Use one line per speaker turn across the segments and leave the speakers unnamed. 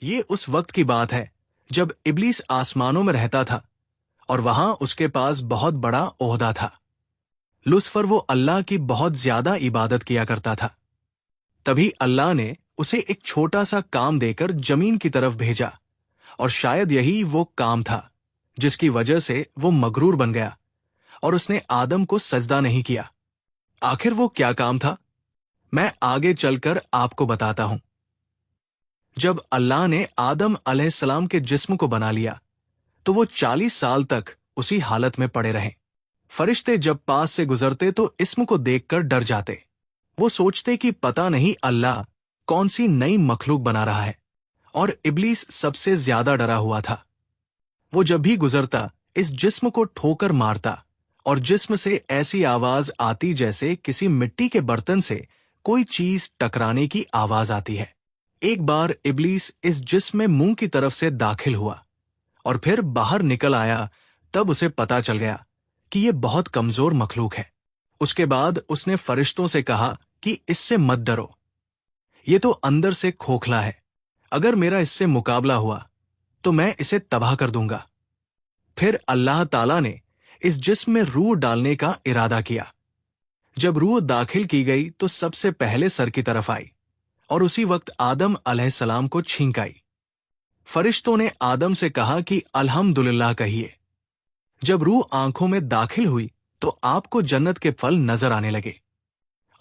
یہ اس وقت کی بات ہے جب ابلیس آسمانوں میں رہتا تھا اور وہاں اس کے پاس بہت بڑا عہدہ تھا۔ لوسفر وہ اللہ کی بہت زیادہ عبادت کیا کرتا تھا۔ تبھی اللہ نے اسے ایک چھوٹا سا کام دے کر زمین کی طرف بھیجا، اور شاید یہی وہ کام تھا جس کی وجہ سے وہ مغرور بن گیا اور اس نے آدم کو سجدہ نہیں کیا۔ آخر وہ کیا کام تھا؟ میں آگے چل کر آپ کو بتاتا ہوں۔ جب اللہ نے آدم علیہ السلام کے جسم کو بنا لیا تو وہ 40 سال تک اسی حالت میں پڑے رہے۔ فرشتے جب پاس سے گزرتے تو اسم کو دیکھ کر ڈر جاتے۔ وہ سوچتے کہ پتہ نہیں اللہ کون سی نئی مخلوق بنا رہا ہے، اور ابلیس سب سے زیادہ ڈرا ہوا تھا۔ وہ جب بھی گزرتا اس جسم کو ٹھوکر مارتا، اور جسم سے ایسی آواز آتی جیسے کسی مٹی کے برتن سے کوئی چیز ٹکرانے کی آواز آتی ہے۔ ایک بار ابلیس اس جسم میں منہ کی طرف سے داخل ہوا اور پھر باہر نکل آیا، تب اسے پتا چل گیا کہ یہ بہت کمزور مخلوق ہے۔ اس کے بعد اس نے فرشتوں سے کہا کہ اس سے مت ڈرو، یہ تو اندر سے کھوکھلا ہے، اگر میرا اس سے مقابلہ ہوا تو میں اسے تباہ کر دوں گا۔ پھر اللہ تعالیٰ نے اس جسم میں روح ڈالنے کا ارادہ کیا۔ جب روح داخل کی گئی تو سب سے پہلے سر کی طرف آئی اور اسی وقت آدم علیہ السلام کو چھینک آئی۔ فرشتوں نے آدم سے کہا کہ الحمدللہ کہیے۔ جب روح آنکھوں میں داخل ہوئی تو آپ کو جنت کے پھل نظر آنے لگے،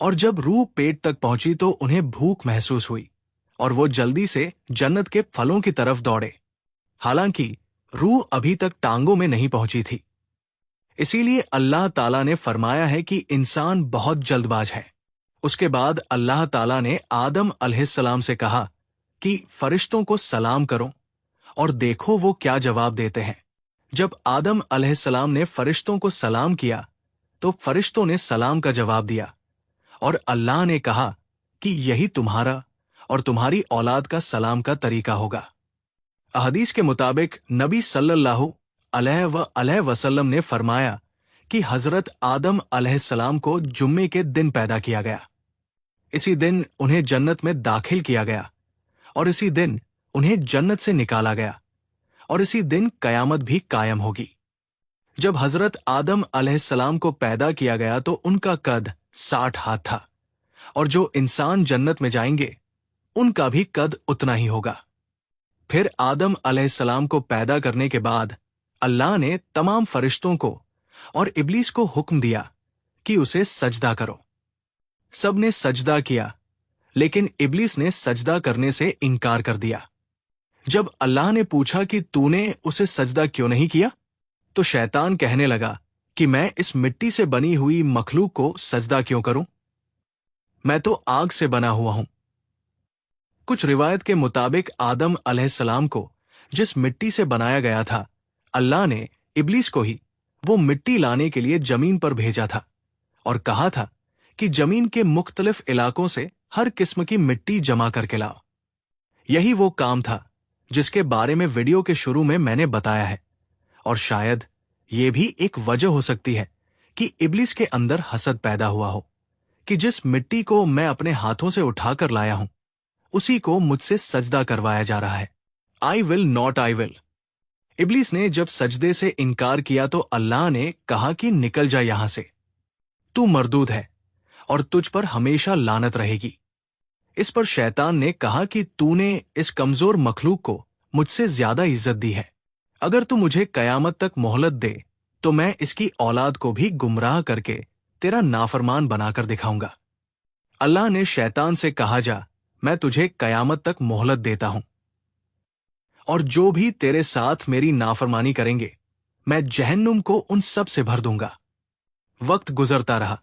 اور جب روح پیٹ تک پہنچی تو انہیں بھوک محسوس ہوئی اور وہ جلدی سے جنت کے پھلوں کی طرف دوڑے، حالانکہ روح ابھی تک ٹانگوں میں نہیں پہنچی تھی۔ اسی لیے اللہ تعالیٰ نے فرمایا ہے کہ انسان بہت جلد باز ہے۔ اس کے بعد اللہ تعالیٰ نے آدم علیہ السلام سے کہا کہ فرشتوں کو سلام کرو اور دیکھو وہ کیا جواب دیتے ہیں۔ جب آدم علیہ السلام نے فرشتوں کو سلام کیا تو فرشتوں نے سلام کا جواب دیا، اور اللہ نے کہا کہ یہی تمہارا اور تمہاری اولاد کا سلام کا طریقہ ہوگا۔ احادیث کے مطابق نبی صلی اللہ علیہ وسلم نے فرمایا کہ حضرت آدم علیہ السلام کو جمعے کے دن پیدا کیا گیا، اسی دن انہیں جنت میں داخل کیا گیا، اور اسی دن انہیں جنت سے نکالا گیا، اور اسی دن قیامت بھی قائم ہوگی۔ جب حضرت آدم علیہ السلام کو پیدا کیا گیا تو ان کا قد 60 ہاتھ تھا، اور جو انسان جنت میں جائیں گے ان کا بھی قد اتنا ہی ہوگا۔ پھر آدم علیہ السلام کو پیدا کرنے کے بعد اللہ نے تمام فرشتوں کو اور ابلیس کو حکم دیا کہ اسے سجدہ کرو۔ سب نے سجدہ کیا، لیکن ابلیس نے سجدہ کرنے سے انکار کر دیا۔ جب اللہ نے پوچھا کہ تو نے اسے سجدہ کیوں نہیں کیا، تو شیطان کہنے لگا کہ میں اس مٹی سے بنی ہوئی مخلوق کو سجدہ کیوں کروں؟ میں تو آگ سے بنا ہوا ہوں۔ کچھ روایت کے مطابق آدم علیہ السلام کو جس مٹی سے بنایا گیا تھا، اللہ نے ابلیس کو ہی وہ مٹی لانے کے لیے زمین پر بھیجا تھا اور کہا تھا کہ زمین کے مختلف علاقوں سے ہر قسم کی مٹی جمع کر کے لاؤ۔ یہی وہ کام تھا جس کے بارے میں ویڈیو کے شروع میں نے بتایا ہے، اور شاید یہ بھی ایک وجہ ہو سکتی ہے کہ ابلیس کے اندر حسد پیدا ہوا ہو کہ جس مٹی کو میں اپنے ہاتھوں سے اٹھا کر لایا ہوں اسی کو مجھ سے سجدہ کروایا جا رہا ہے۔ I will not I will۔ ابلیس نے جب سجدے سے انکار کیا تو اللہ نے کہا کہ نکل جا یہاں سے، تو مردود ہے اور تجھ پر ہمیشہ لعنت رہے گی۔ اس پر شیطان نے کہا کہ تو نے اس کمزور مخلوق کو مجھ سے زیادہ عزت دی ہے، اگر تو مجھے قیامت تک مہلت دے تو میں اس کی اولاد کو بھی گمراہ کر کے تیرا نافرمان بنا کر دکھاؤں گا۔ اللہ نے شیطان سے کہا جا، میں تجھے قیامت تک مہلت دیتا ہوں، اور جو بھی تیرے ساتھ میری نافرمانی کریں گے میں جہنم کو ان سب سے بھر دوں گا۔ وقت گزرتا رہا۔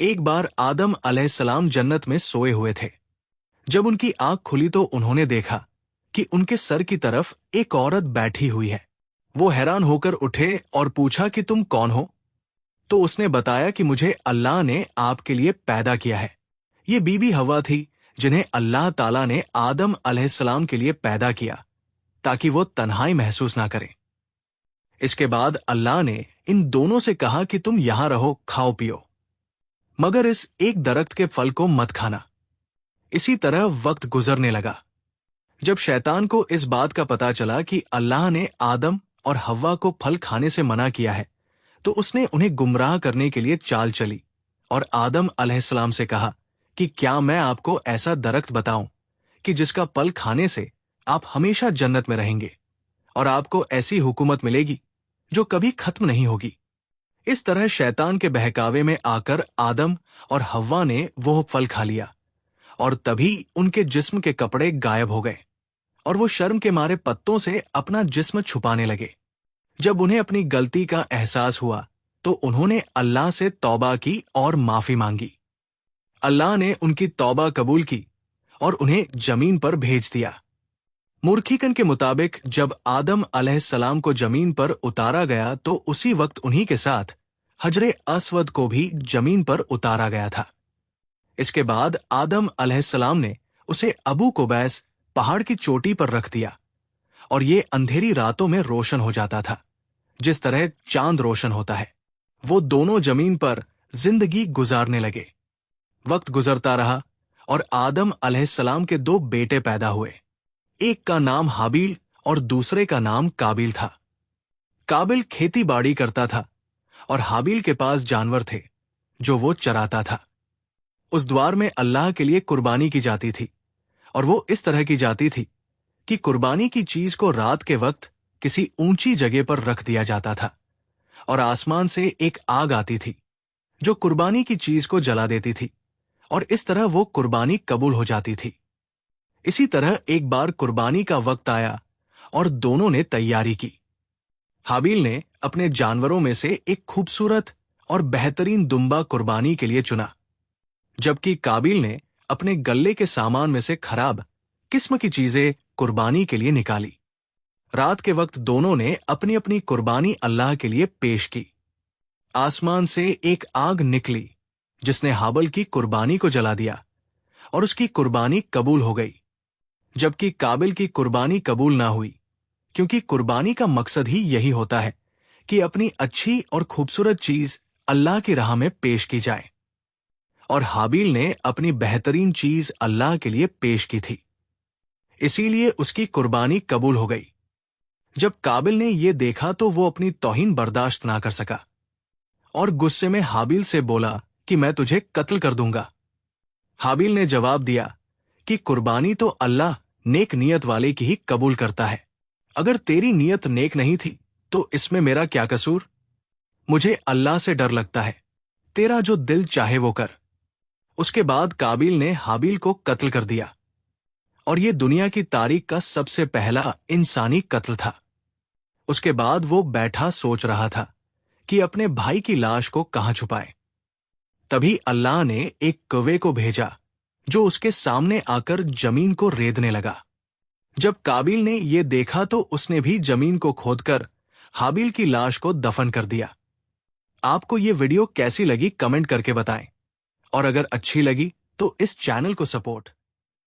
ایک بار آدم علیہ السلام جنت میں سوئے ہوئے تھے۔ جب ان کی آنکھ کھلی تو انہوں نے دیکھا کہ ان کے سر کی طرف ایک عورت بیٹھی ہوئی ہے۔ وہ حیران ہو کر اٹھے اور پوچھا کہ تم کون ہو؟ تو اس نے بتایا کہ مجھے اللہ نے آپ کے لیے پیدا کیا ہے۔ یہ بی بی حوا تھی جنہیں اللہ تعالیٰ نے آدم علیہ السلام کے لیے پیدا کیا تاکہ وہ تنہائی محسوس نہ کریں۔ اس کے بعد اللہ نے ان دونوں سے کہا کہ تم یہاں رہو، کھاؤ پیو، مگر اس ایک درخت کے پھل کو مت کھانا۔ اسی طرح وقت گزرنے لگا۔ جب شیطان کو اس بات کا پتا چلا کہ اللہ نے آدم اور حوا کو پھل کھانے سے منع کیا ہے تو اس نے انہیں گمراہ کرنے کے لیے چال چلی اور آدم علیہ السلام سے کہا کہ کیا میں آپ کو ایسا درخت بتاؤں کہ جس کا پھل کھانے سے آپ ہمیشہ جنت میں رہیں گے اور آپ کو ایسی حکومت ملے گی جو کبھی ختم نہیں ہوگی۔ اس طرح شیطان کے بہکاوے میں آ کر آدم اور حوا نے وہ پھل کھا لیا اور تبھی ان کے جسم کے کپڑے غائب ہو گئے اور وہ شرم کے مارے پتوں سے اپنا جسم چھپانے لگے۔ جب انہیں اپنی غلطی کا احساس ہوا تو انہوں نے اللہ سے توبہ کی اور معافی مانگی۔ اللہ نے ان کی توبہ قبول کی اور انہیں زمین پر بھیج دیا۔ مورکھیکن کے مطابق جب آدم علیہ السلام کو زمین پر اتارا گیا تو اسی وقت انہی کے ساتھ حجر اسود کو بھی زمین پر اتارا گیا تھا۔ اس کے بعد آدم علیہ السلام نے اسے ابو قبیس پہاڑ کی چوٹی پر رکھ دیا اور یہ اندھیری راتوں میں روشن ہو جاتا تھا جس طرح چاند روشن ہوتا ہے۔ وہ دونوں زمین پر زندگی گزارنے لگے۔ وقت گزرتا رہا اور آدم علیہ السلام کے 2 بیٹے پیدا ہوئے۔ ایک کا نام حابیل اور دوسرے کا نام قابیل تھا۔ قابیل کھیتی باڑی کرتا تھا اور حابیل کے پاس جانور تھے جو وہ چراتا تھا۔ اس دوار میں اللہ کے لیے قربانی کی جاتی تھی اور وہ اس طرح کی جاتی تھی کہ قربانی کی چیز کو رات کے وقت کسی اونچی جگہ پر رکھ دیا جاتا تھا اور آسمان سے ایک آگ آتی تھی جو قربانی کی چیز کو جلا دیتی تھی اور اس طرح وہ قربانی قبول ہو جاتی تھی۔ اسی طرح ایک بار قربانی کا وقت آیا اور دونوں نے تیاری کی۔ حابیل نے اپنے جانوروں میں سے ایک خوبصورت اور بہترین دمبا قربانی کے لیے چنا، جبکہ قابیل نے اپنے گلے کے سامان میں سے خراب قسم کی چیزیں قربانی کے لیے نکالی۔ رات کے وقت دونوں نے اپنی اپنی قربانی اللہ کے لیے پیش کی۔ آسمان سے ایک آگ نکلی جس نے حابل کی قربانی کو جلا دیا اور اس کی قربانی قبول ہو گئی، جبکہ قابل کی قربانی قبول نہ ہوئی، کیونکہ قربانی کا مقصد ہی یہی ہوتا ہے کہ اپنی اچھی اور خوبصورت چیز اللہ کی راہ میں پیش کی جائے، اور حابیل نے اپنی بہترین چیز اللہ کے لیے پیش کی تھی، اسی لیے اس کی قربانی قبول ہو گئی۔ جب قابل نے یہ دیکھا تو وہ اپنی توہین برداشت نہ کر سکا اور غصے میں حابیل سے بولا کہ میں تجھے قتل کر دوں گا۔ حابیل نے جواب دیا کہ قربانی تو اللہ نیک نیت والے کی ہی قبول کرتا ہے، اگر تیری نیت نیک نہیں تھی تو اس میں میرا کیا قصور؟ مجھے اللہ سے ڈر لگتا ہے، تیرا جو دل چاہے وہ کر۔ اس کے بعد قابیل نے حابیل کو قتل کر دیا، اور یہ دنیا کی تاریخ کا سب سے پہلا انسانی قتل تھا۔ اس کے بعد وہ بیٹھا سوچ رہا تھا کہ اپنے بھائی کی لاش کو کہاں چھپائے۔ تبھی اللہ نے ایک کوے کو بھیجا جو اس کے سامنے آ کر زمین کو ریدنے لگا۔ جب قابیل نے یہ دیکھا تو اس نے بھی زمین کو کھود کر حابیل کی لاش کو دفن کر دیا۔ آپ کو یہ ویڈیو کیسی لگی کمنٹ کر کے بتائیں، اور اگر اچھی لگی تو اس چینل کو سپورٹ